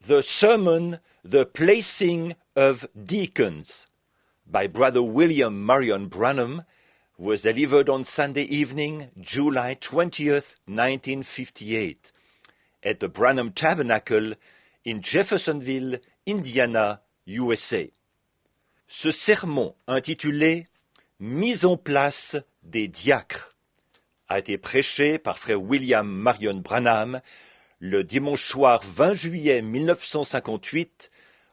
The sermon, The Placing of Deacons, by Brother William Marion Branham, was delivered on Sunday evening, July 20th, 1958, at the Branham Tabernacle in Jeffersonville, Indiana, USA. Ce sermon intitulé « Mise en place des diacres » a été prêché par frère William Marion Branham le dimanche soir 20 juillet 1958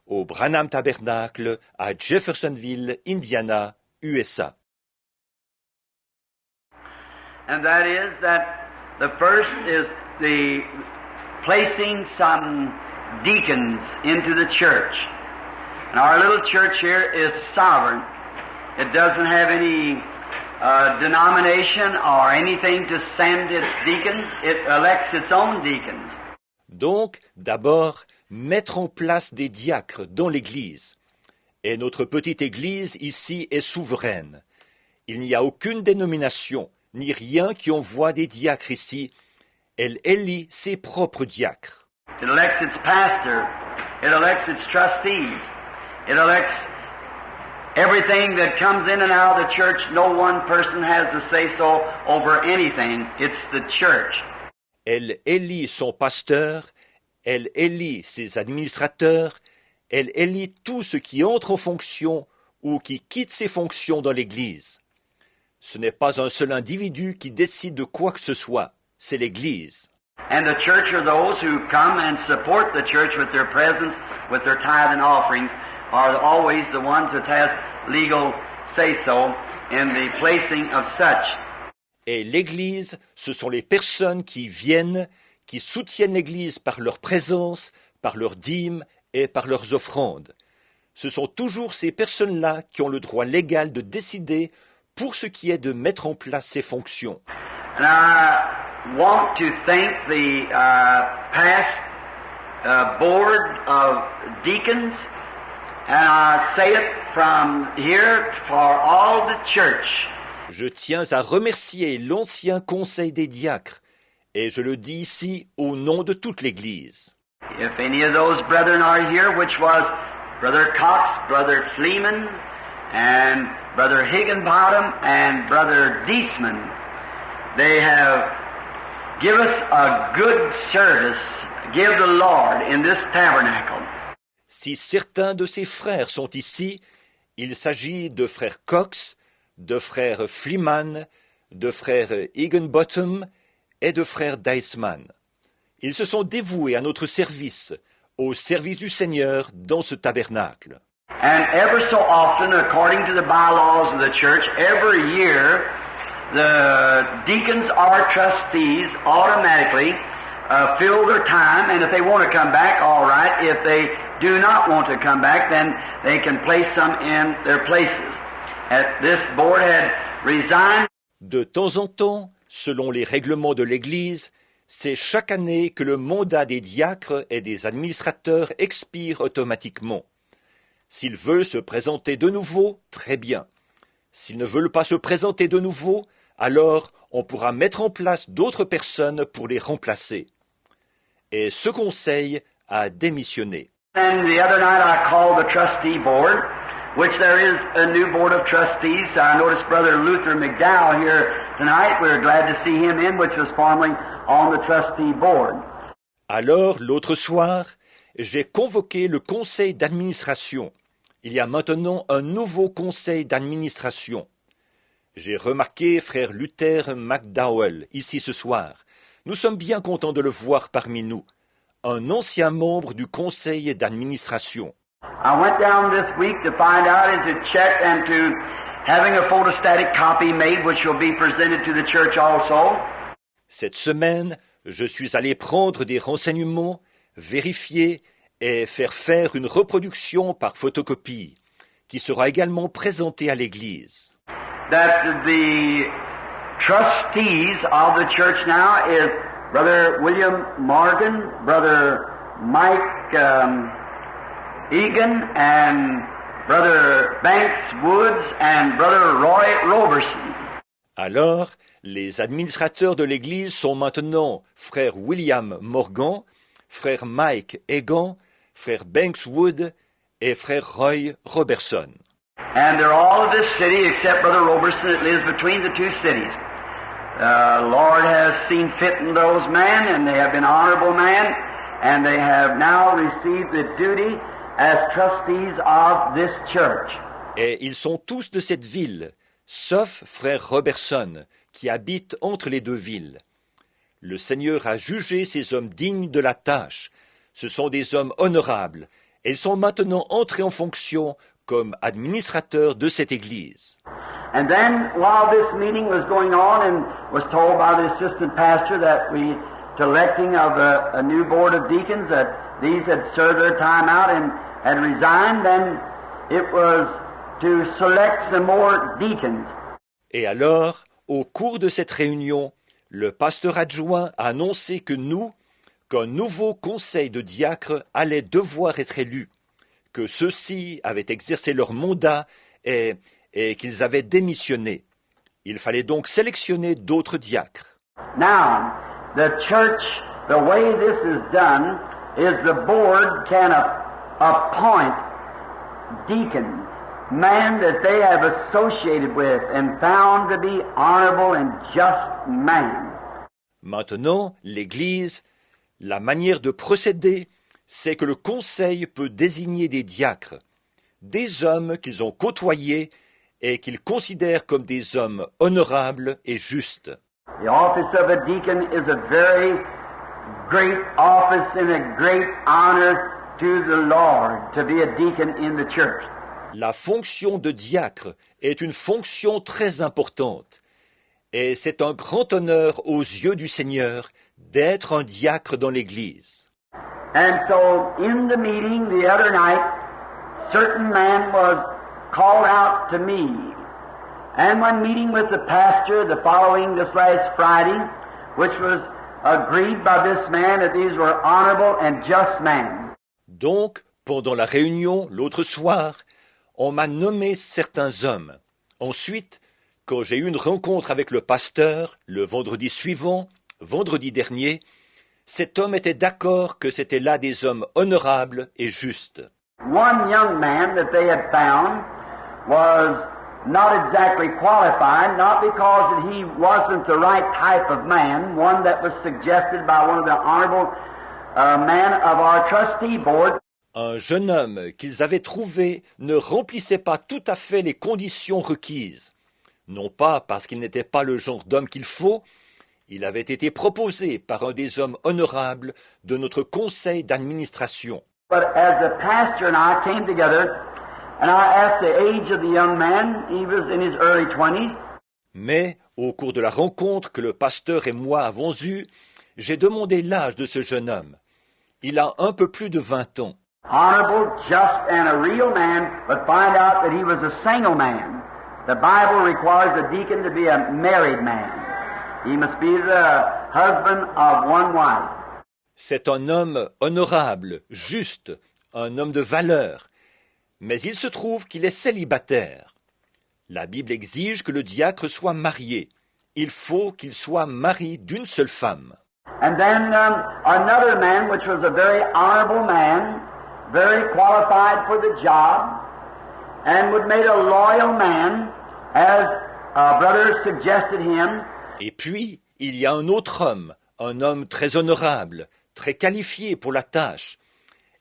au Branham Tabernacle à Jeffersonville, Indiana, USA. And that is that the first is the placing some deacons into the church. And our little church here is sovereign. It doesn't have any denomination or anything to send its deacons. It elects its own deacons. Donc, d'abord, mettre en place des diacres dans l'Église. Et notre petite Église ici est souveraine. Il n'y a aucune dénomination, ni rien qui envoie des diacres ici. Elle élit ses propres diacres. It elects its pastor. It elects its trustees. It elects everything that comes in and out of the church. No one person has to say so over anything. It's the church. Elle élit son pasteur, elle élit ses administrateurs, elle élit tout ce qui entre en fonction ou qui quitte ses fonctions dans l'Église. Ce n'est pas un seul individu qui décide de quoi que ce soit, c'est l'Église. And the church are those who come and support the church with their presence, with their tithe and offerings, are always the ones that has legal say-so in the placing of such. Et l'Église, ce sont les personnes qui viennent, qui soutiennent l'Église par leur présence, par leurs dîmes et par leurs offrandes. Ce sont toujours ces personnes-là qui ont le droit légal de décider pour ce qui est de mettre en place ces fonctions. And I want to thank the past board of deacons, and I say it from here for all the church. Je tiens à remercier l'ancien conseil des diacres, et je le dis ici au nom de toute l'Église. If any of those brethren are here, which was Brother Cox, Brother Fleeman, and Brother Higginbottom, and Brother Dietzman, they have given us a good service, give the Lord in this tabernacle. Si certains de ces frères sont ici, il s'agit de frère Cox, de frère Fleeman, de frère Higginbottom et de frère Dietzman. Ils se sont dévoués à notre service, au service du Seigneur dans ce tabernacle. And ever so often, according to the bylaws of the church, every year, the deacons or trustees automatically fill their time, and if they want to come back, all right. If they do not want to come back, then they can place some in their places. This board had resigned. De temps en temps, selon les règlements de l'Église, c'est chaque année que le mandat des diacres et des administrateurs expire automatiquement. S'ils veulent se présenter de nouveau, très bien. S'ils ne veulent pas se présenter de nouveau, alors on pourra mettre en place d'autres personnes pour les remplacer. Et ce conseil a démissionné. And the other night I called the trustee board, which there is a new board of trustees. I noticed Brother Luther McDowell here tonight. We were glad to see him in, which was formerly on the trustee board. Alors, l'autre soir, j'ai convoqué le conseil d'administration. Il y a maintenant un nouveau conseil d'administration. J'ai remarqué frère Luther McDowell ici ce soir. Nous sommes bien contents de le voir parmi nous. Un ancien membre du conseil d'administration. I went down this week to find out and to check and to having a photostatic copy made which will be presented to the church also. Cette semaine, je suis allé prendre des renseignements, vérifier et faire une reproduction par photocopie, qui sera également présentée à l'Église. That the trustees of the church now is Brother William Morgan, Brother Mike Egan, and Brother Banks Woods, and Brother Roy Roberson. Alors, les administrateurs de l'Église sont maintenant frère William Morgan, frère Mike Egan, frère Banks Wood et frère Roy Robertson. And they're all of this city except Brother Robertson that lives between the two cities. Lord has seen fit in those men, and they have been honorable men, and they have now received the duty as trustees of this church. Et ils sont tous de cette ville, sauf frère Robertson, qui habite entre les deux villes. Le Seigneur a jugé ces hommes dignes de la tâche. Ce sont des hommes honorables, et ils sont maintenant entrés en fonction comme administrateurs de cette église. And then, while this meeting was going on and was told by the assistant pastor that we, to electing of a new board of deacons, that these had served their time out and had resigned, then it was to select some more deacons. Et alors, au cours de cette réunion, le pasteur adjoint a annoncé que nous, qu'un nouveau conseil de diacres allait devoir être élu, que ceux-ci avaient exercé leur mandat et qu'ils avaient démissionné. Il fallait donc sélectionner d'autres diacres. Now, the church, the way this is done, is the board can appoint deacons, men that they have associated with and found to be honorable and just men. Maintenant, l'Église, la manière de procéder, c'est que le conseil peut désigner des diacres, des hommes qu'ils ont côtoyés et qu'ils considèrent comme des hommes honorables et justes. The office of a deacon is a very great office and a great honor to the Lord to be a deacon in the church. La fonction de diacre est une fonction très importante et c'est un grand honneur aux yeux du Seigneur d'être un diacre dans l'Église. And so in the meeting the other night, certain man was called out to me. And when meeting with the pastor the following this last Friday, which was agreed by this man that these were honorable and just men. Donc, pendant la réunion l'autre soir, on m'a nommé certains hommes. Ensuite, quand j'ai eu une rencontre avec le pasteur le vendredi suivant, vendredi dernier, cet homme était d'accord que c'étaient là des hommes honorables et justes. One young man that they had found was not exactly qualified, not because he wasn't the right type of man, one that was suggested by one of the honorable men of our trustee board. Un jeune homme qu'ils avaient trouvé ne remplissait pas tout à fait les conditions requises. Non pas parce qu'il n'était pas le genre d'homme qu'il faut, il avait été proposé par un des hommes honorables de notre conseil d'administration. But as the pastor and I came together, and I asked the age of the young man, he was in his early 20s. Mais, au cours de la rencontre que le pasteur et moi avons eue, j'ai demandé l'âge de ce jeune homme. Il a un peu plus de 20 ans. Honorable, just, and a real man, but find out that he was a single man. The Bible requires a deacon to be a married man. He must be the husband of one wife. C'est un homme honorable, juste, un homme de valeur. Mais il se trouve qu'il est célibataire. La Bible exige que le diacre soit marié. Il faut qu'il soit mari d'une seule femme. And then another man, which was a very honorable man, very qualified for the job, and would make a loyal man, as a brother suggested him. Et puis, il y a un autre homme, un homme très honorable, très qualifié pour la tâche,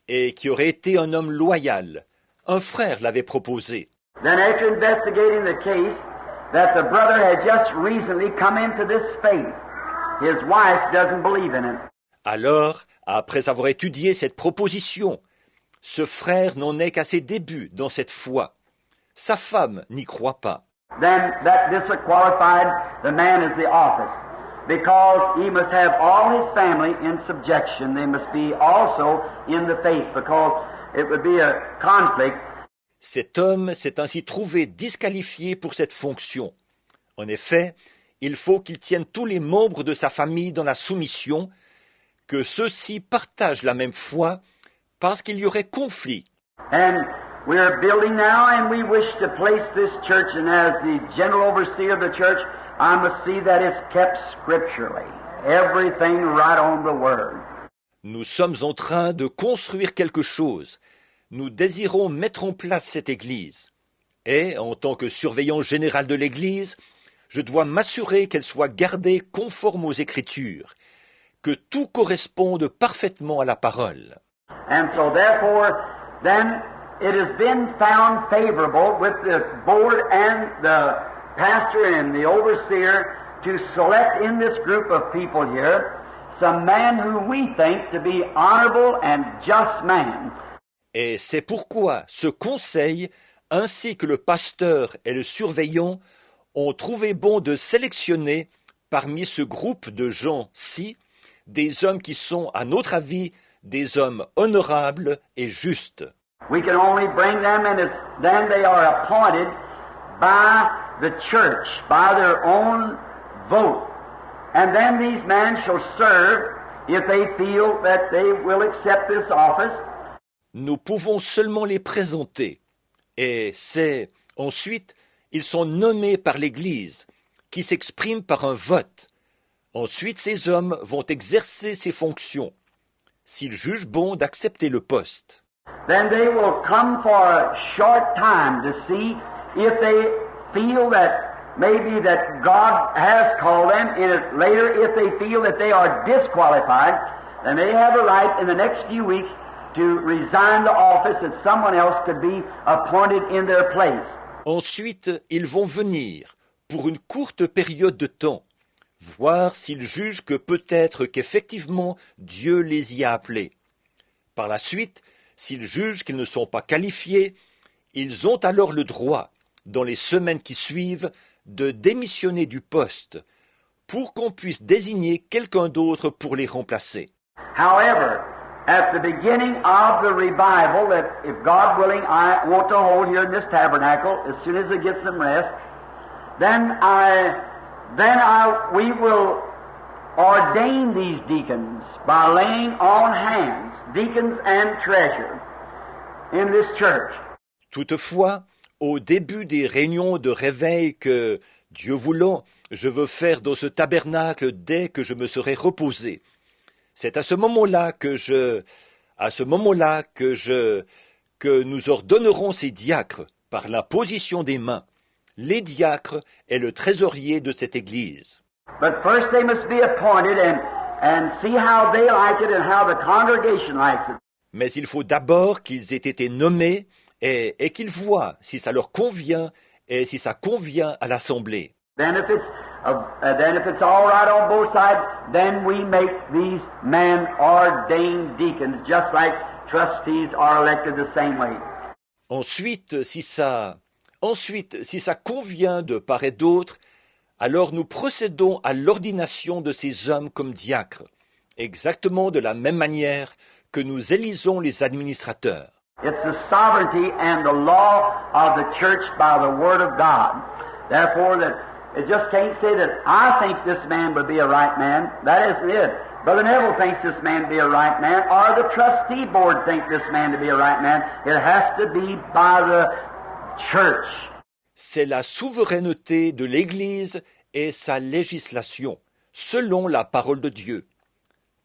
et qui aurait été un homme loyal. Un frère l'avait proposé. Then after investigating the case, that the brother had just recently come into this faith. His wife doesn't believe in it. Alors, après avoir étudié cette proposition, ce frère n'en est qu'à ses débuts dans cette foi. Sa femme n'y croit pas. Then that disqualified the man as the office, because he must have all his family in subjection. They must be also in the faith, because it would be a conflict. Cet homme s'est ainsi trouvé disqualifié pour cette fonction. En effet, il faut qu'il tienne tous les membres de sa famille dans la soumission, que ceux-ci partagent la même foi, parce qu'il y aurait conflit. And we are building now, and we wish to place this church, and as the general overseer of the church, I must see that it's kept scripturally. Everything right on the word. Nous sommes en train de construire quelque chose. Nous désirons mettre en place cette Église. Et, en tant que surveillant général de l'Église, je dois m'assurer qu'elle soit gardée conforme aux Écritures, que tout corresponde parfaitement à la parole. And so therefore, then it has been found favorable with the board and the pastor and the overseer to select in this group of people here some man who we think to be honorable and just man. Et c'est pourquoi ce conseil, ainsi que le pasteur et le surveillant, ont trouvé bon de sélectionner parmi ce groupe de gens-ci des hommes qui sont, à notre avis, des hommes honorables et justes. We can only bring them, and then they are appointed by the church, by their own vote. And then these men shall serve if they feel that they will accept this office. Nous pouvons seulement les présenter. Et ensuite, ils sont nommés par l'Église, qui s'exprime par un vote. Ensuite, ces hommes vont exercer ces fonctions, s'ils jugent bon d'accepter le poste. Then they will come for a short time to see if they feel that maybe that God has called them, and later if they feel that they are disqualified, then they have a right in the next few weeks to resign the office that someone else could be appointed in their place. Ensuite, ils vont venir, pour une courte période de temps, voir s'ils jugent que peut-être qu'effectivement Dieu les y a appelés. Par la suite, s'ils jugent qu'ils ne sont pas qualifiés, ils ont alors le droit, dans les semaines qui suivent, de démissionner du poste, pour qu'on puisse désigner quelqu'un d'autre pour les remplacer. However, at the beginning of the revival that, if God willing, I want to hold here in this tabernacle as soon as it gets some rest, we will ordain these deacons by laying on hands, deacons and treasure, in this church. Toutefois, au début des réunions de réveil que, Dieu voulant, je veux faire dans ce tabernacle dès que je me serai reposé, c'est à ce moment-là que nous ordonnerons ces diacres par la position des mains. Les diacres est le trésorier de cette Église. But first they must be appointed and see how they like it and how the congregation likes it. Mais il faut d'abord qu'ils aient été nommés et qu'ils voient si ça leur convient et si ça convient à l'Assemblée. Then if it's all right on both sides, then we make these men ordained deacons, just like trustees are elected the same way. Ensuite, si ça convient de part et d'autre, alors nous procédons à l'ordination de ces hommes comme diacres, exactement de la même manière que nous élisons les administrateurs. It's the sovereignty and the law of the church by the word of God. Therefore, that it just can't say that I think this man would be a right man. That isn't it. Brother Neville thinks this man to be a right man, or the trustee board think this man to be a right man. It has to be by the church. C'est la souveraineté de l'Église et sa législation, selon la parole de Dieu.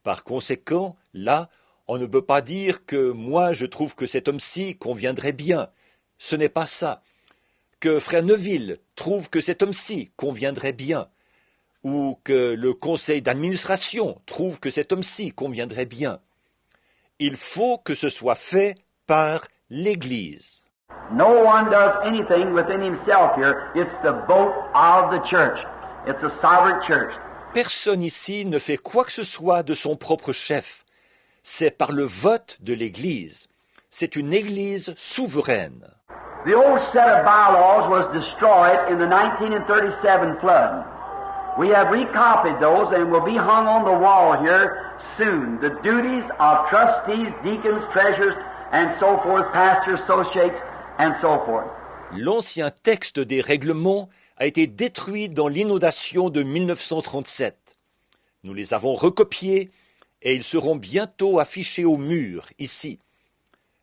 Par conséquent, là, on ne peut pas dire que moi je trouve que cet homme-ci conviendrait bien. Ce n'est pas ça. Que Frère Neville trouve que cet homme-ci conviendrait bien. Ou que le conseil d'administration trouve que cet homme-ci conviendrait bien. Il faut que ce soit fait par l'Église. No one does anything within himself here. It's the vote of the church. It's a sovereign church. Personne ici ne fait quoi que ce soit de son propre chef. C'est par le vote de l'Église. C'est une Église souveraine. The old set of bylaws was destroyed in the 1937 flood. We have recopied those and will be hung on the wall here soon. The duties of trustees, deacons, treasurers, and so forth, pastors, associates, and so forth. L'ancien texte des règlements a été détruit dans l'inondation de 1937. Nous les avons recopiés et ils seront bientôt affichés au mur, ici.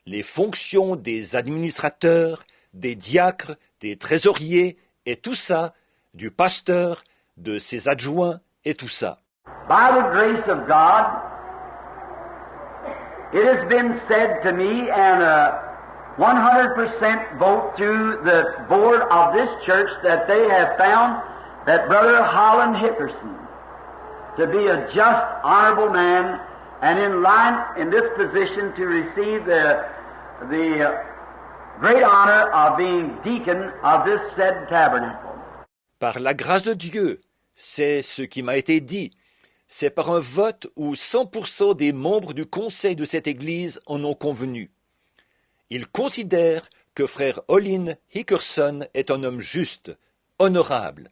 Les fonctions des administrateurs, des diacres, des trésoriers, et tout ça, du pasteur, de ses adjoints, et tout ça. By the grace of God, It has been said to me, and 100% vote through the board of this church, that they have found that Brother Holland Hickerson to be a just, honorable man, and in line in this position to receive the great honor of being deacon of this said tabernacle. Par la grâce de Dieu, c'est ce qui m'a été dit. C'est par un vote où 100% des membres du conseil de cette Église en ont convenu. Ils considèrent que frère Olin Hickerson est un homme juste, honorable,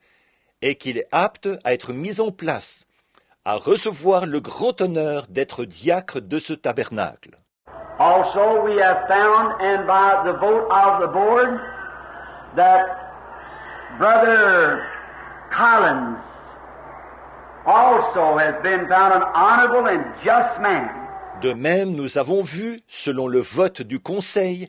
et qu'il est apte à être mis en place, à recevoir le grand honneur d'être diacre de ce tabernacle. Also, we have found, and by the vote of the board, that Brother Collins also has been found an honorable and just man. De même, nous avons vu, selon le vote du Conseil,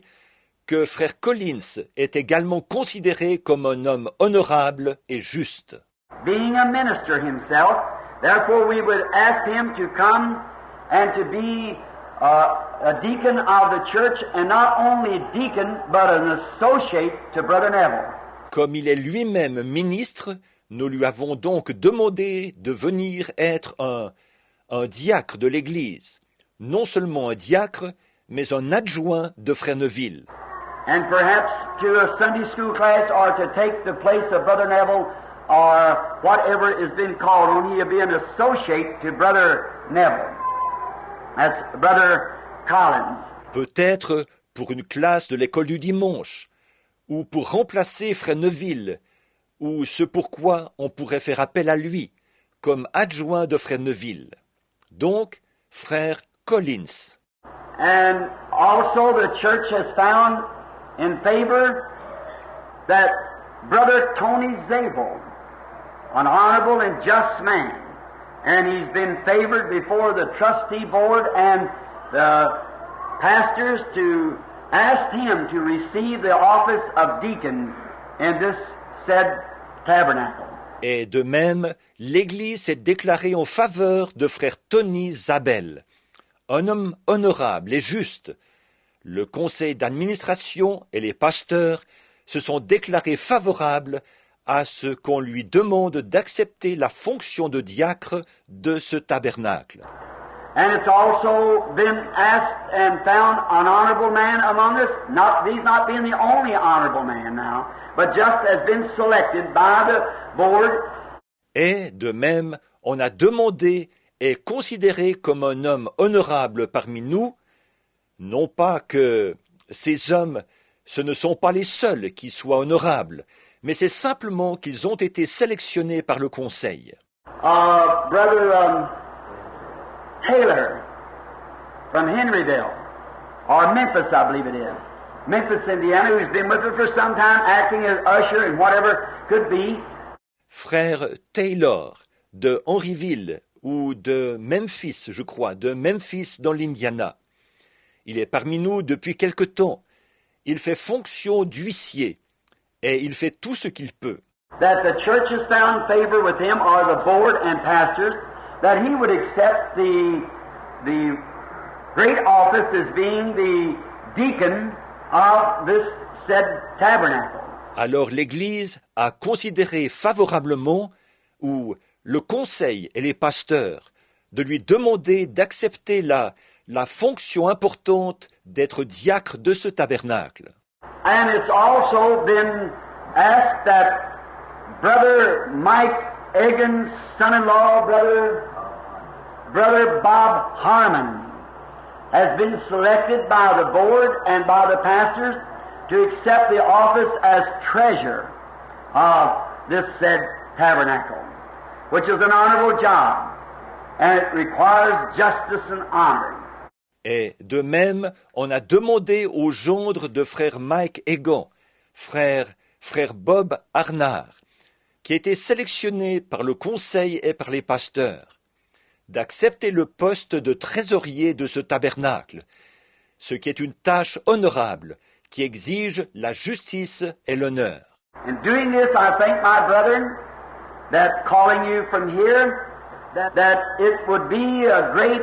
que frère Collins est également considéré comme un homme honorable et juste. Being a minister himself, therefore we would ask him to come and to be a deacon of the church, and not only a deacon, but an associate to Brother Neville. Comme il est lui-même ministre, nous lui avons donc demandé de venir être un diacre de l'Église. Non seulement un diacre, mais un adjoint de frère Neville. And perhaps to a Sunday school class, or to take the place of Brother Neville, or whatever is been called on, he'll be an associate to Brother Neville. That's Brother Collins. Peut-être pour une classe de l'école du dimanche, ou pour remplacer frère Neville, ou ce pourquoi on pourrait faire appel à lui, comme adjoint de frère Neville. Donc, frère Collins. And also the church has found in favor that Brother Tony Zabel, an honorable and just man, and he's been favored before the trustee board and the pastors to ask him to receive the office of deacon in this said tabernacle. Et de même, l'Église s'est déclarée en faveur de frère Tony Zabel, un homme honorable et juste. Le conseil d'administration et les pasteurs se sont déclarés favorables à ce qu'on lui demande d'accepter la fonction de diacre de ce tabernacle. And it's also been asked and found an honorable man among us, he's not being the only honorable man now, but just has been selected by the board. Et de même, on a demandé et considéré comme un homme honorable parmi nous, non pas que ces hommes, ce ne sont pas les seuls qui soient honorables, mais c'est simplement qu'ils ont été sélectionnés par le Conseil. Brother Taylor from Henryville, or Memphis, I believe it is. Memphis, Indiana, who's been with us for some time, acting as usher and whatever could be. Frère Taylor de Henryville ou de Memphis, je crois, de Memphis dans l'Indiana. Il est parmi nous depuis quelque temps. Il fait fonction d'huissier et il fait tout ce qu'il peut. That the church has found favor with him, or the board and pastors, that he would accept the great office as being the deacon of this said tabernacle. Alors l'Église a considéré favorablement, ou le conseil et les pasteurs, de lui demander d'accepter la fonction importante d'être diacre de ce tabernacle. And it's also been asked that Brother Mike Egan's son-in-law, Brother Bob Harmon, has been selected by the board and by the pastors to accept the office as treasurer of this said tabernacle, which is an honorable job, and it requires justice and honor. Et de même, on a demandé au gendre de frère Mike Egan, frère Bob Arnard, qui a été sélectionné par le conseil et par les pasteurs, d'accepter le poste de trésorier de ce tabernacle, ce qui est une tâche honorable qui exige la justice et l'honneur. In doing this, I think, my brethren, that calling you from here, that it would be a great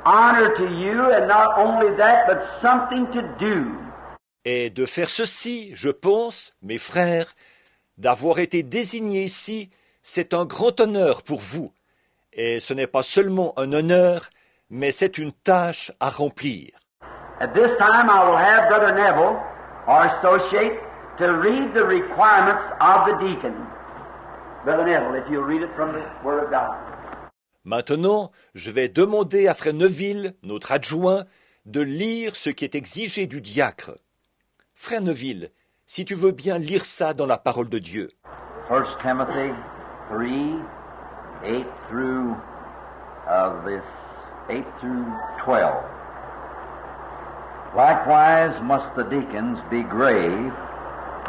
honor to you, and not only that, but something to do. Et de faire ceci, je pense, mes frères, d'avoir été désignés ici, c'est un grand honneur pour vous. Et ce n'est pas seulement un honneur, mais c'est une tâche à remplir. At this time I will have Brother Neville, our associate, to read the requirements of the deacon. Brother Neville, if you'll read it from the Word of God. Maintenant, je vais demander à Frère Neville, notre adjoint, de lire ce qui est exigé du diacre. Frère Neville, si tu veux bien lire ça dans la parole de Dieu. 1 Timothy 3, 8 through 12. Likewise must the deacons be grave,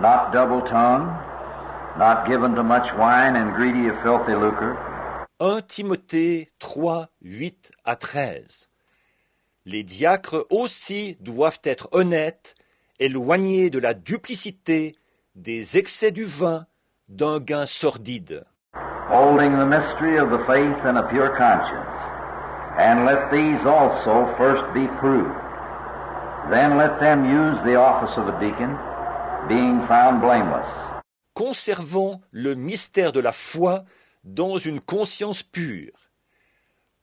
not double-tongued, not given to much wine and greedy of filthy lucre. 1 Timothée 3, 8 à 13. Les diacres aussi doivent être honnêtes, éloignés de la duplicité, des excès du vin, d'un gain sordide. Holding the mystery of the faith in a pure conscience, and let these also first be proved. Then let them use the office of a deacon, being found blameless. Conservons le mystère de la foi dans une conscience pure,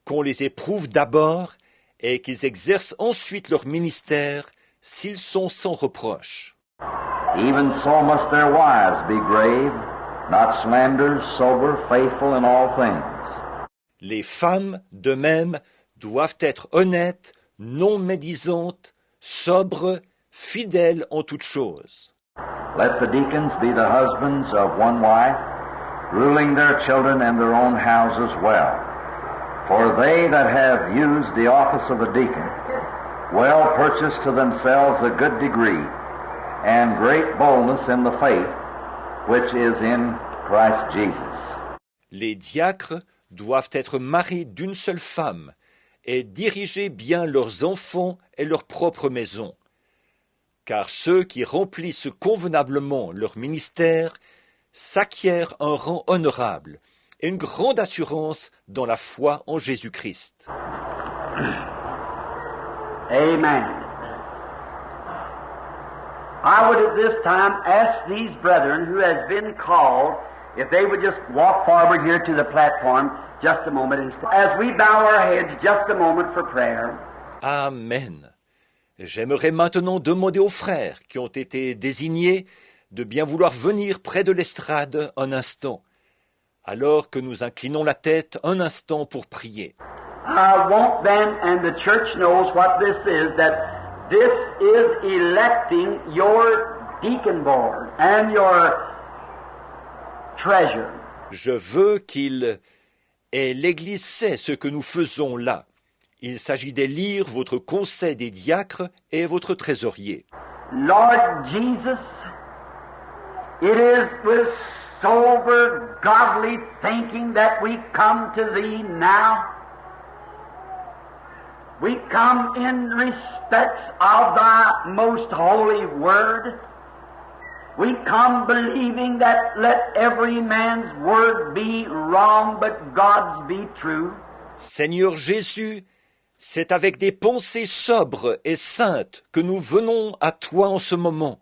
qu'on les éprouve d'abord et qu'ils exercent ensuite leur ministère s'ils sont sans reproche. Even so must their wives be grave, not slanderers, sober, faithful in all things. Les femmes, de même, doivent être honnêtes, non médisantes, sobres, fidèles en toutes choses. Let the deacons be the husbands of one wife, ruling their children and their own houses well. For they that have used the office of a deacon well purchase to themselves a good degree and great boldness in the faith which is in Christ Jesus. Les diacres doivent être mariés d'une seule femme et diriger bien leurs enfants et leur propre maison. Car ceux qui remplissent convenablement leur ministère s'acquièrent un rang honorable et une grande assurance dans la foi en Jésus-Christ. Amen. I would at this time ask these brethren who has been called if they would just walk forward here to the platform just a moment as we bow our heads just a moment for prayer. Amen. J'aimerais maintenant demander aux frères qui ont été désignés de bien vouloir venir près de l'estrade un instant, alors que nous inclinons la tête un instant pour prier. I want them, and the church knows what this is, that this is electing your deacon board and your treasure. Je veux et l'Église sait ce que nous faisons là. Il s'agit d'élire votre conseil des diacres et votre trésorier. Lord Jesus, it is with sober, godly thinking that we come to Thee now. We come in respects of Thy most holy word. We come believing that let every man's word be wrong, but God's be true. Seigneur Jésus, c'est avec des pensées sobres et saintes que nous venons à Toi en ce moment.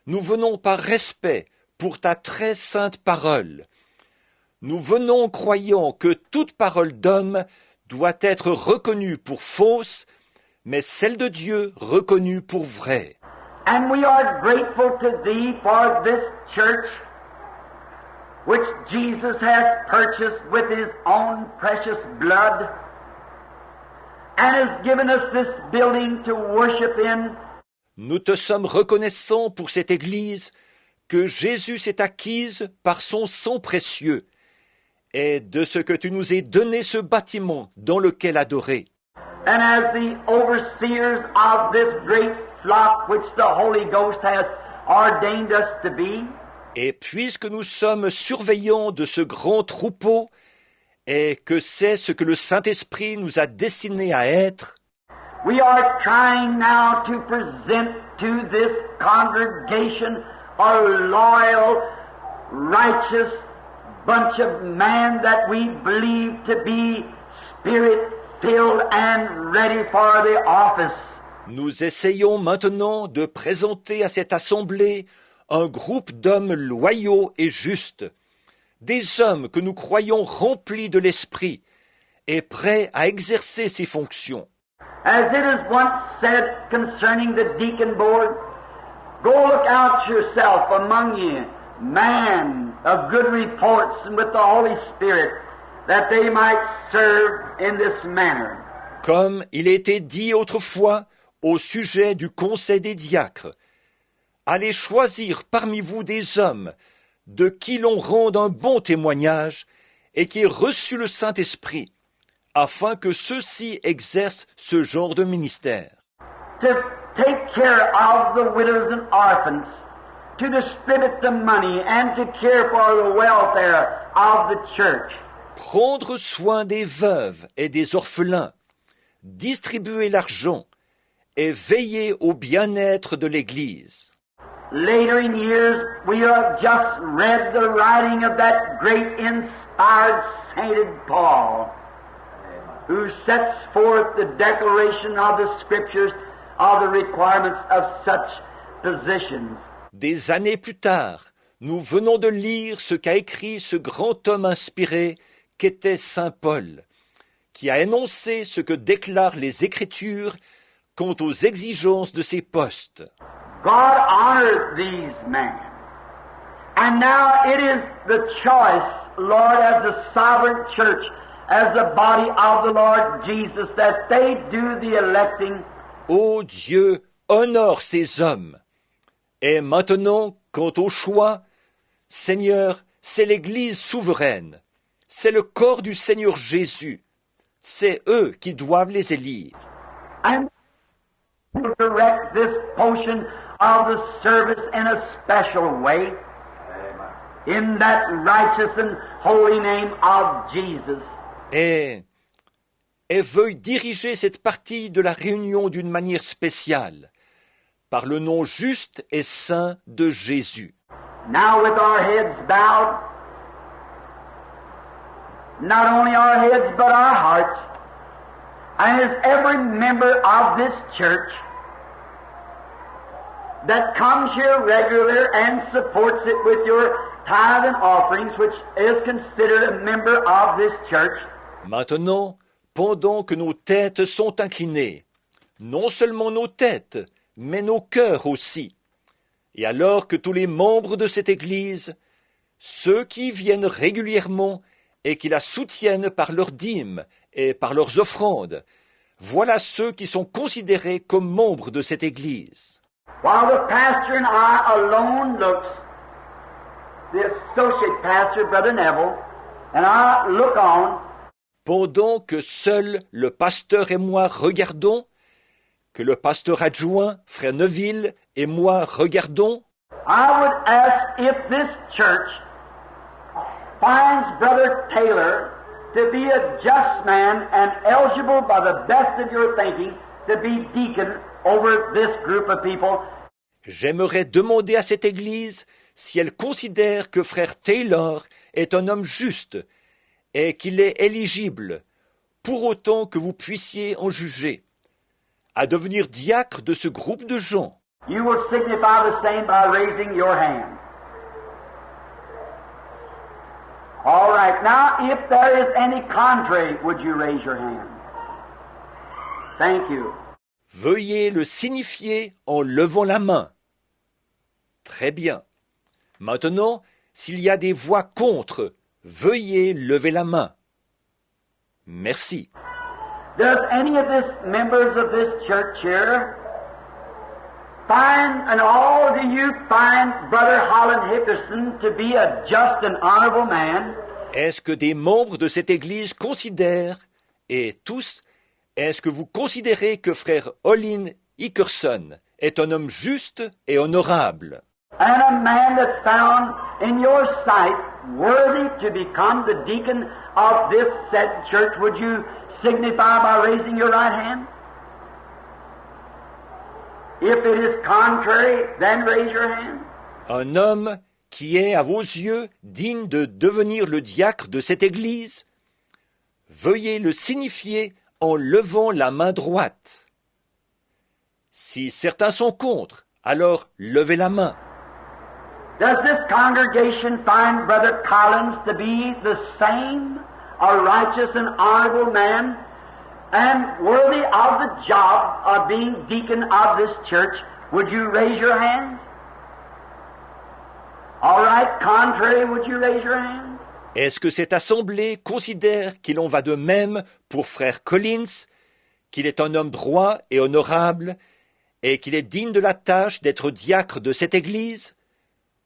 Nous venons par respect pour Ta très sainte parole. Nous venons croyant que toute parole d'homme doit être reconnue pour fausse, mais celle de Dieu reconnue pour vraie. And we are grateful to Thee for this church, which Jesus has purchased with His own precious blood, and has given us this building to worship in. Nous te sommes reconnaissants pour cette Église que Jésus s'est acquise par son sang précieux, et de ce que tu nous aies donné ce bâtiment dans lequel adorer. And as the overseers of this great flock which the Holy Ghost has ordained us to be, et puisque nous sommes surveillants de ce grand troupeau, et que c'est ce que le Saint-Esprit nous a destiné à être, we are trying now to present to this congregation a loyal, righteous bunch of men that we believe to be filled and ready for the office. Nous essayons maintenant de présenter à cette assemblée un groupe d'hommes loyaux et justes, des hommes que nous croyons remplis de l'esprit et prêts à exercer ces fonctions. As it is once said concerning the deacon board, go look out yourself among you, man of good reports and with the Holy Spirit, that they might serve in this manner. Comme il a été dit autrefois au sujet du conseil des diacres, allez choisir parmi vous des hommes de qui l'on rende un bon témoignage et qui aient reçu le Saint-Esprit, afin que ceux-ci exercent ce genre de ministère. To take care of the widows and orphans, to distribute the money and to care for the welfare of the church. Prendre soin des veuves et des orphelins, distribuer l'argent et veiller au bien-être de l'Église. Later in years, we have just read the writing of that great inspired sainted Paul, who sets forth the declaration of the Scriptures of the requirements of such positions. Des années plus tard, nous venons de lire ce qu'a écrit ce grand homme inspiré qu'était saint Paul, qui a énoncé ce que déclarent les Écritures quant aux exigences de ces postes. God honored these men. And now it is the choice, Lord, as the sovereign church, as the body of the Lord Jesus, that they do the electing. Ô Dieu, honore ces hommes. Et maintenant, quant au choix, Seigneur, c'est l'Église souveraine, c'est le corps du Seigneur Jésus, c'est eux qui doivent les élire. And direct this portion of the service in a special way, in that righteous and holy name of Jesus. Et veuille diriger cette partie de la réunion d'une manière spéciale, par le nom juste et saint de Jésus. Now with our heads bowed, not only our heads but our hearts, and as every member of this church that comes here regular and supports it with your tithe and offerings, which is considered a member of this church. Maintenant, pendant que nos têtes sont inclinées, non seulement nos têtes, mais nos cœurs aussi, et alors que tous les membres de cette Église, ceux qui viennent régulièrement et qui la soutiennent par leurs dîmes et par leurs offrandes, voilà ceux qui sont considérés comme membres de cette Église. While the pastor and I alone looks, the associate pastor, Brother Neville, and I look on, Pendant que seul le pasteur et moi regardons, que le pasteur adjoint, frère Neville, et moi regardons, I would ask if this church finds Brother Taylor to be a just man and eligible by the best of your thinking to be deacon over this group of people. j'aimerais demander à cette Église si elle considère que frère Taylor est un homme juste et qu'il est éligible, pour autant que vous puissiez en juger, à devenir diacre de ce groupe de gens. You will signify the same by raising your hand. All right. Now, if there is any contrary, would you raise your hand? Thank you. Veuillez le signifier en levant la main. Très bien. Maintenant, s'il y a des voix contre, veuillez lever la main. Merci. Does any of this members of this church here find, and all do you find Brother Holland Hickerson to be a just and honorable man? Est-ce que des membres de cette Église considèrent, et tous, est-ce que vous considérez que frère Olin Hickerson est un homme juste et honorable? And a man that's found in your sight worthy to become the deacon of this said church, would you signify by raising your right hand? If it is contrary, then raise your hand. Un homme qui est à vos yeux digne de devenir le diacre de cette Église, veuillez le signifier en levant la main droite. Si certains sont contre, alors levez la main. Does this congregation find Brother Collins to be the same, a righteous and honorable man, and worthy of the job of being deacon of this church? Would you raise your hands? All right, contrary, would you raise your hands? Est-ce que cette assemblée considère qu'il en va de même pour frère Collins, qu'il est un homme droit et honorable, et qu'il est digne de la tâche d'être diacre de cette église?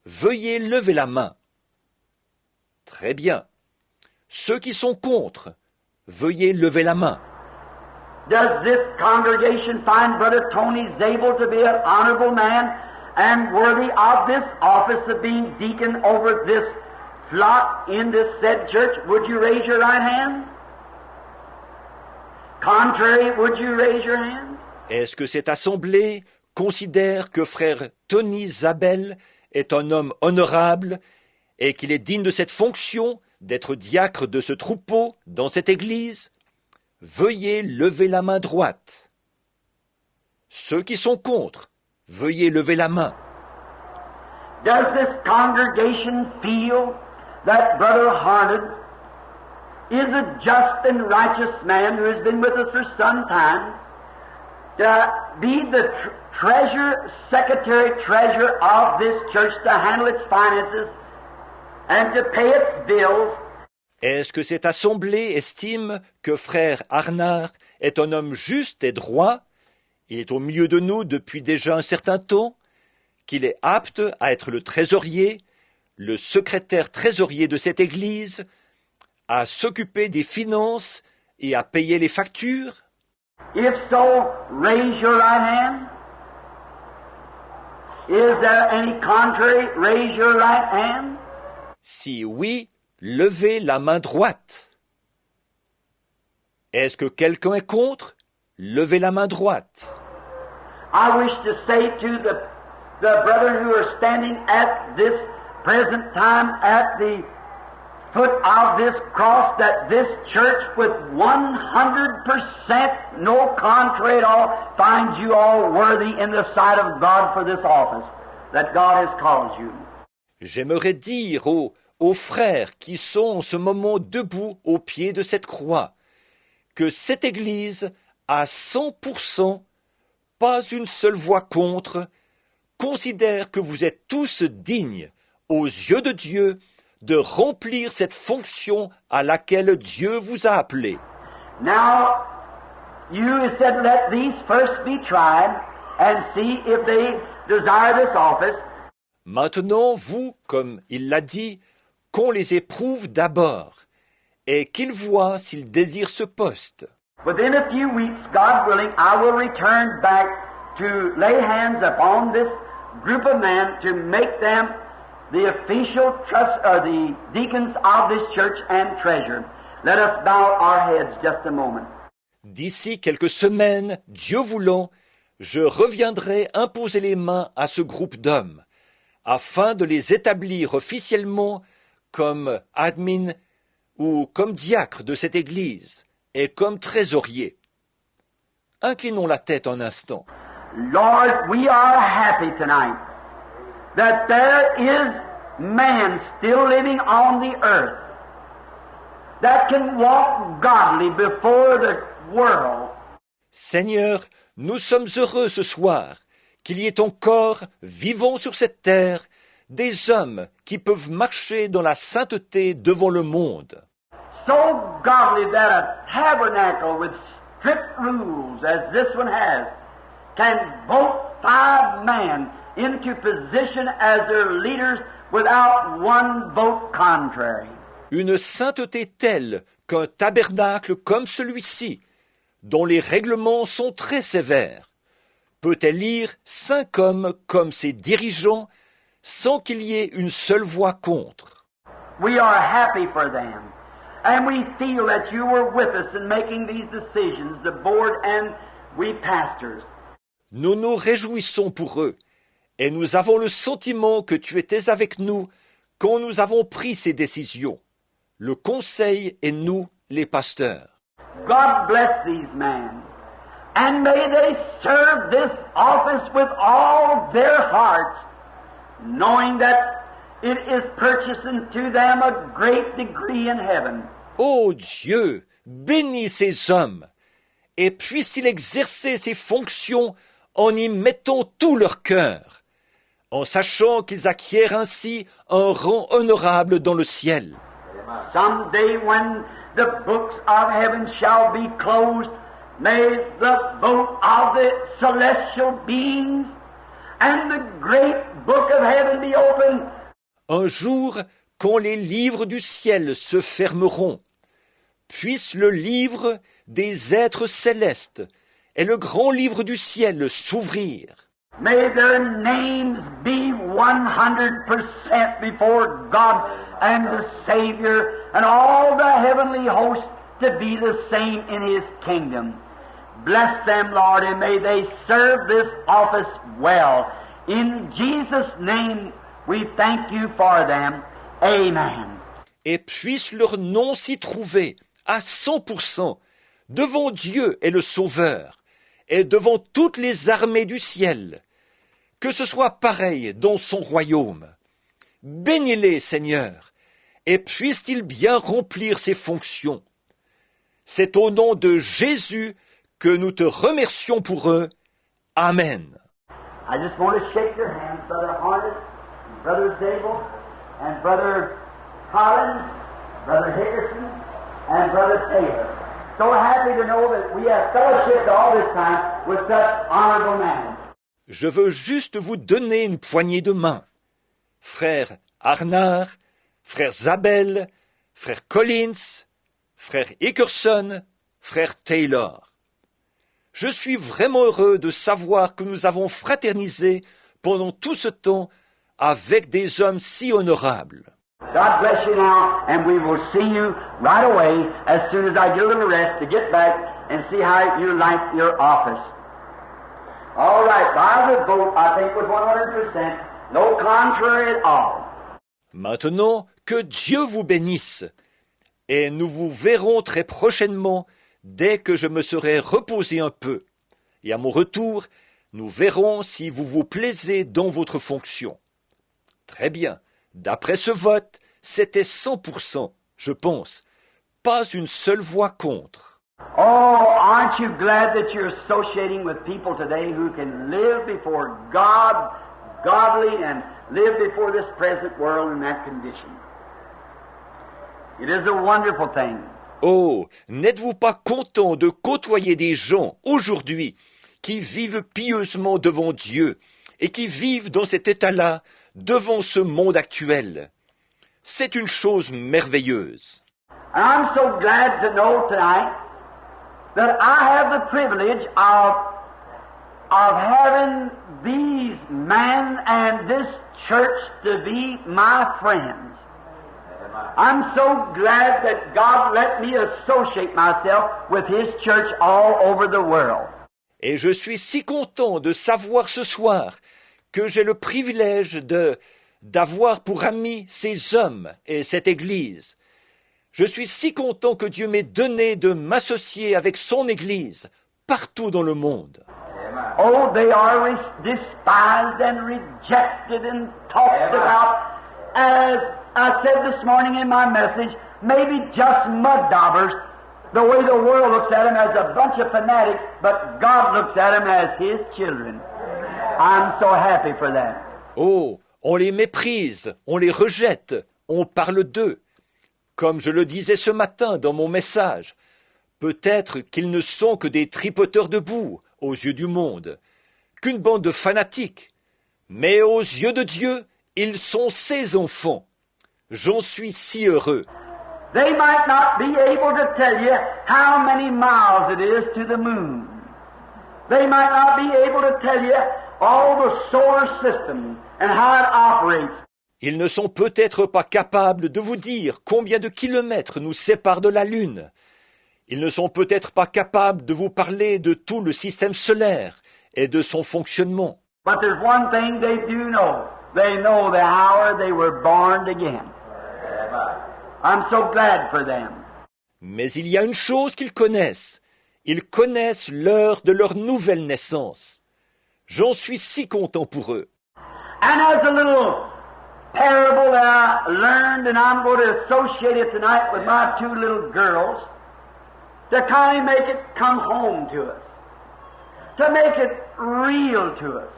Veuillez lever la main. Très bien. Ceux qui sont contre, veuillez lever la main. Does this congregation find Brother Tony Zabel to be an honorable man and worthy of this office of being deacon over this flock in this said church? Would you raise your right hand? Contrary, would you raise your hand? Est-ce que cette assemblée considère que frère Tony Zabel est un homme honorable et qu'il est digne de cette fonction d'être diacre de ce troupeau dans cette église? Veuillez lever la main droite. Ceux qui sont contre, veuillez lever la main. Does this congregation feel that Brother Harned is a just and righteous man who has been with us for some time, to be the treasurer of this church, to handle its finances and to pay its bills? Est-ce que cette assemblée estime que frère Arnard est un homme juste et droit, il est au milieu de nous depuis déjà un certain temps, qu'il est apte à être le trésorier, le secrétaire trésorier de cette église, à s'occuper des finances et à payer les factures? If so, raise your right hand. Is there any contrary? Raise your right hand. Si oui, levez la main droite. Est-ce que quelqu'un est contre? Levez la main droite. I wish to say to the brethren who are standing at this present time at the foot of this cross, that this church with 100% no contrary at all finds you all worthy in the sight of God for this office that God has called you. J'aimerais dire aux frères qui sont en ce moment debout au pied de cette croix que cette Église, à 100%, pas une seule voix contre, considère que vous êtes tous dignes, aux yeux de Dieu, de remplir cette fonction à laquelle Dieu vous a appelé. Now, you said, let these first be tried and see if they desire this office. Maintenant, vous, comme il l'a dit, qu'on les éprouve d'abord, et qu'ils voient s'ils désirent ce poste. Within a few weeks, God willing, I will return back to lay hands upon this group of men to make them the official the deacons of this church and treasurer. Let us bow our heads just a moment. D'ici quelques semaines, Dieu voulant, je reviendrai imposer les mains à ce groupe d'hommes, afin de les établir officiellement comme admin ou comme diacre de cette Église et comme trésorier. Inclinons la tête un instant. Lord, we are happy tonight that there is man still living on the earth that can walk godly before the world. Seigneur, nous sommes heureux ce soir qu'il y ait encore, vivant sur cette terre, des hommes qui peuvent marcher dans la sainteté devant le monde. So godly that a tabernacle with strict rules as this one has can vote 5 men into position as their leaders without one vote contrary. Une sainteté telle qu'un tabernacle comme celui-ci, dont les règlements sont très sévères, peut élire 5 hommes comme ses dirigeants sans qu'il y ait une seule voix contre. We are happy for them, and we feel that you were with us in making these decisions, the board and we pastors. Nous nous réjouissons pour eux, et nous avons le sentiment que tu étais avec nous quand nous avons pris ces décisions, le conseil et nous, les pasteurs. God bless these men. And may they serve this office with all their hearts, knowing that it is purchasing to them a great degree in heaven. Ô Dieu, bénis ces hommes, et puisse-t-il exercer ses fonctions en y mettant tout leur cœur, en sachant qu'ils acquièrent ainsi un rang honorable dans le ciel. Someday when the books of heaven shall be closed, may the vote of the celestial beings and the great book of heaven be opened. Un jour, quand les livres du ciel se fermeront, puisse le livre des êtres célestes et le grand livre du ciel s'ouvrir. May their names be 100% before God and the Savior and all the heavenly hosts to be the same in His kingdom. Bless them, Lord, and may they serve this office well. In Jesus' name, we thank you for them. Amen. Et puisse leur nom s'y trouver à 100% devant Dieu et le Sauveur et devant toutes les armées du ciel. Que ce soit pareil dans son royaume. Bénis-les, Seigneur, et puisse-t-il bien remplir ses fonctions. C'est au nom de Jésus que nous te remercions pour eux. Amen. I just want to shake your hands, Brother Harnett, Brother Zabel, and Brother Collins, Brother Hickerson, and Brother Taylor. So happy to know that we have fellowshiped all this time with such honorable men. Je veux juste vous donner une poignée de main. Frère Arnard, frère Zabel, frère Collins, frère Hickerson, frère Taylor. Je suis vraiment heureux de savoir que nous avons fraternisé pendant tout ce temps avec des hommes si honorables. God bless you now, and we will see you right away as soon as I get a little rest to get back and see how you like your office. All right, by the vote, I think with 100%, no contrary at all. Maintenant, que Dieu vous bénisse, et nous vous verrons très prochainement dès que je me serai reposé un peu. Et à mon retour, nous verrons si vous vous plaisez dans votre fonction. Très bien. D'après ce vote, c'était 100%, je pense. Pas une seule voix contre. Oh, aren't you glad that you're associating with people today who can live before God, godly, and live before this present world in that condition? It is a wonderful thing. Oh, n'êtes-vous pas content de côtoyer des gens aujourd'hui qui vivent pieusement devant Dieu et qui vivent dans cet état-là devant ce monde actuel? C'est une chose merveilleuse. And I'm so glad to know tonight that I have the privilege of having these men and this church to be my friends. I'm so glad that God let me associate myself with His church all over the world. Et je suis si content de savoir ce soir que j'ai le privilège d'avoir pour amis ces hommes et cette Église. Je suis si content que Dieu m'ait donné de m'associer avec son Église partout dans le monde. Oh, they are despised and rejected and talked about, as I said this morning in my message, maybe just mud daubers, the way the world looks at them as a bunch of fanatics, but God looks at them as His children. I'm so happy for that. Oh, on les méprise, on les rejette, on parle d'eux. Comme je le disais ce matin dans mon message, peut-être qu'ils ne sont que des tripoteurs de boue aux yeux du monde, qu'une bande de fanatiques, mais aux yeux de Dieu, ils sont ses enfants. J'en suis si heureux. They might not be able to tell you how many miles it is to the moon. They might not be able to tell you all the solar system and how it operates. Ils ne sont peut-être pas capables de vous dire combien de kilomètres nous séparent de la Lune. Ils ne sont peut-être pas capables de vous parler de tout le système solaire et de son fonctionnement. But there's one thing they do know. They know the hour they were born again. I'm so glad for them. Mais il y a une chose qu'ils connaissent. Ils connaissent l'heure de leur nouvelle naissance. J'en suis si content pour eux. And as a little parable that I learned, and I'm going to associate it tonight with my two little girls, to kind of make it come home to us, to make it real to us,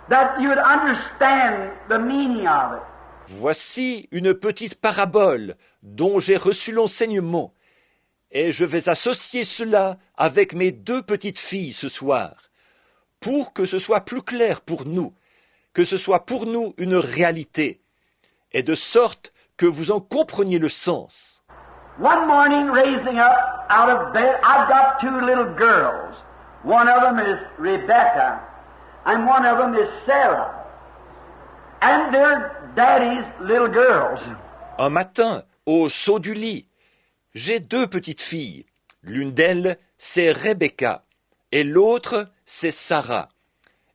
that you would understand the meaning of it. Voici une petite parabole dont j'ai reçu l'enseignement, et je vais associer cela avec mes deux petites filles ce soir, pour que ce soit plus clair pour nous, que ce soit pour nous une réalité, et de sorte que vous en compreniez le sens. One morning, raising up out of bed, I've got two little girls. One of them is Rebecca, and one of them is Sarah. And they're Daddy's little girls. Un matin, au saut du lit, j'ai deux petites filles. L'une d'elles, c'est Rebecca, et l'autre, c'est Sarah.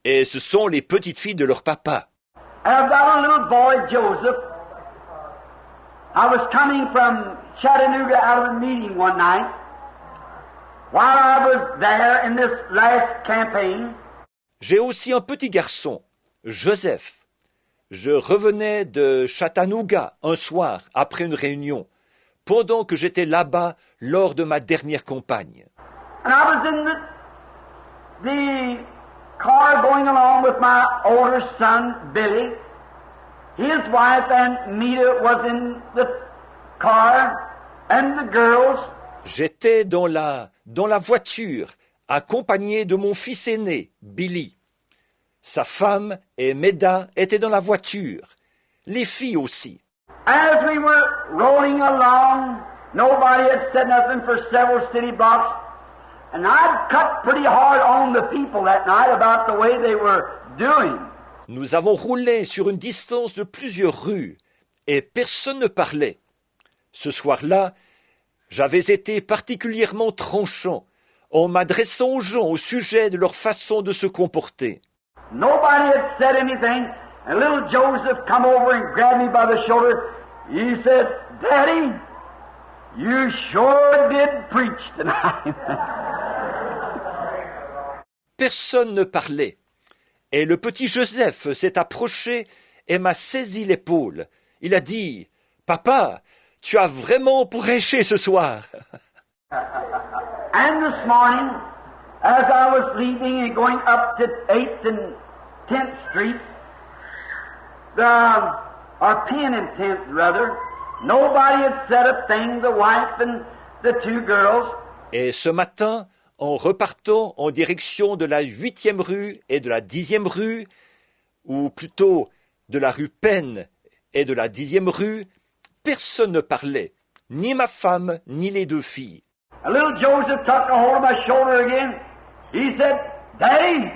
Et ce sont les petites filles de leur papa. And I've got a little boy, Joseph. I was coming from Chattanooga out of a meeting one night. While I was there in this last campaign, J'ai aussi un petit garçon, Joseph. Je revenais de Chattanooga un soir après une réunion, pendant que j'étais là-bas lors de ma dernière campagne. and I was in the car going along with my older son, Billy. His wife and Mita was in the car, and the girls. J'étais dans la voiture, accompagné de mon fils aîné, Billy. Sa femme et Meda étaient dans la voiture, les filles aussi. As we were rolling along, nobody had said nothing for several city blocks, and I'd cut pretty hard on the people that night about the way they were doing. Nous avons roulé sur une distance de plusieurs rues, et personne ne parlait. Ce soir-là, j'avais été particulièrement tranchant en m'adressant aux gens au sujet de leur façon de se comporter. Nobody had said anything, and little Joseph come over and grabbed me by the shoulder. He said, "Daddy, you sure did preach tonight." Personne ne parlait. Et le petit Joseph s'est approché et m'a saisi l'épaule. Il a dit, « Papa, tu as vraiment prêché ce soir. » And this morning, as I was leaving and going up to 8th and 10th Street, or 10th and 10th rather, nobody had said a thing, the wife and the two girls. Et ce matin, en repartant en direction de la 8e rue et de la 10e rue, ou plutôt de la rue Penn et de la 10e rue, personne ne parlait, ni ma femme, ni les deux filles. And little Joseph took a hold of my shoulder again. He said, "Daddy,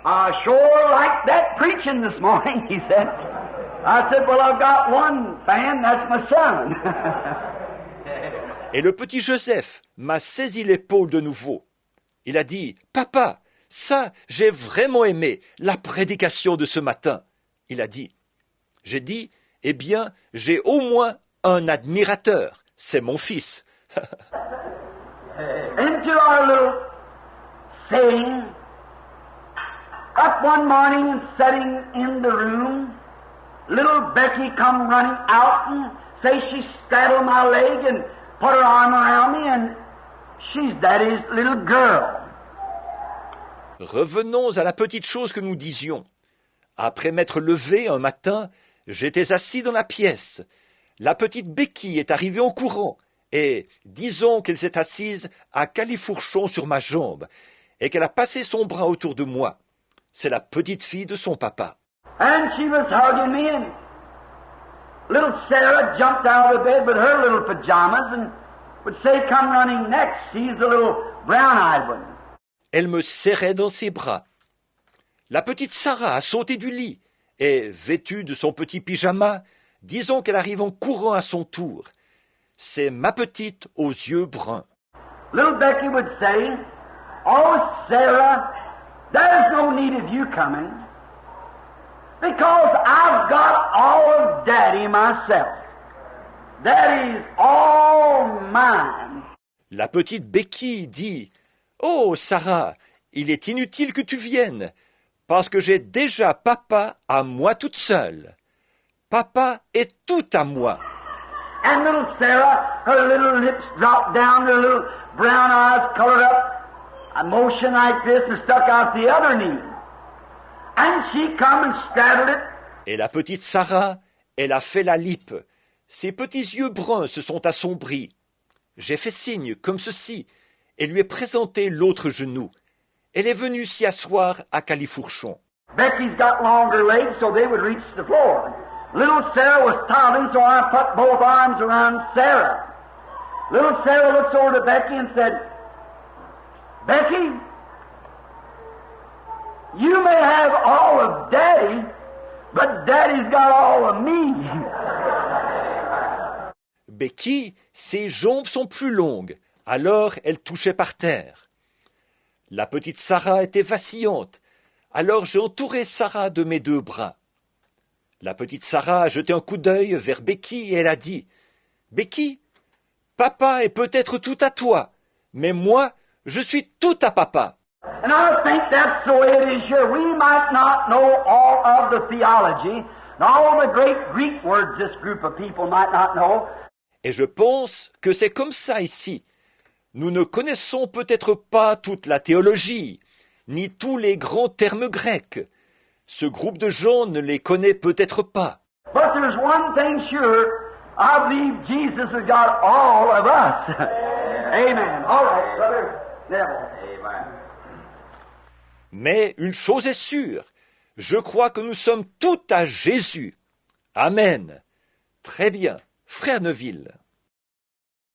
I sure like that preaching this morning," he said. I said, "Well, I've got one fan, that's my son." Et le petit Joseph m'a saisi l'épaule de nouveau. Il a dit, « Papa, ça, j'ai vraiment aimé la prédication de ce matin. » Il a dit. J'ai dit, « Eh bien, j'ai au moins un admirateur, c'est mon fils. » Into our little saying, up one morning and sitting in the room, little Becky come running out and say she straddled my leg and put her arm around me, and she's Daddy's little girl. Revenons à la petite chose que nous disions. Après m'être levé un matin, j'étais assis dans la pièce. La petite Becky est arrivée en courant, et disons qu'elle s'est assise à califourchon sur ma jambe, et qu'elle a passé son bras autour de moi. C'est la petite fille de son papa. And she was hugging me, and little Sarah jumped out of bed with her little pajamas and would say, "Come running next." She's the little brown-eyed one. Elle me serrait dans ses bras. La petite Sarah a sauté du lit et, vêtue de son petit pyjama, disons qu'elle arrive en courant à son tour. C'est ma petite aux yeux bruns. Little Becky would say, "Oh, Sarah, there's no need of you coming. Because I've got all of Daddy myself. Daddy's all mine. La petite Becky dit « Oh, Sarah, il est inutile que tu viennes, parce que j'ai déjà papa à moi toute seule. Papa est tout à moi. » And little Sarah, her little lips dropped down, her little brown eyes colored up, a motion like this and stuck out the other knee. And she come and straddled it. Et la petite Sarah, elle a fait la lippe. Ses petits yeux bruns se sont assombris. J'ai fait signe comme ceci et lui ai présenté l'autre genou. Elle est venue s'y asseoir à califourchon. Becky's got longer legs so they would reach the floor. Little Sarah was toddling, so I put both arms around Sarah. Little Sarah looks over to Becky and said, Becky, you may have all of Daddy, but Daddy's got all of me. Becky, ses jambes sont plus longues, alors elle touchait par terre. La petite Sarah était vacillante, alors j'ai entouré Sarah de mes deux bras. La petite Sarah a jeté un coup d'œil vers Becky et elle a dit « Becky, papa est peut-être tout à toi, mais moi, je suis tout à papa. » And I think that's the way it is here. We might not know all of the theology, and all the great Greek words this group of people might not know. Et je pense que c'est comme ça ici. Nous ne connaissons peut-être pas toute la théologie, ni tous les grands termes grecs. Ce groupe de gens ne les connaît peut-être pas. But there's one thing sure, I believe Jesus has got all of us. Amen. All right, brother. Amen. Mais une chose est sûre, je crois que nous sommes tout à Jésus. Amen. Très bien, frère Neville.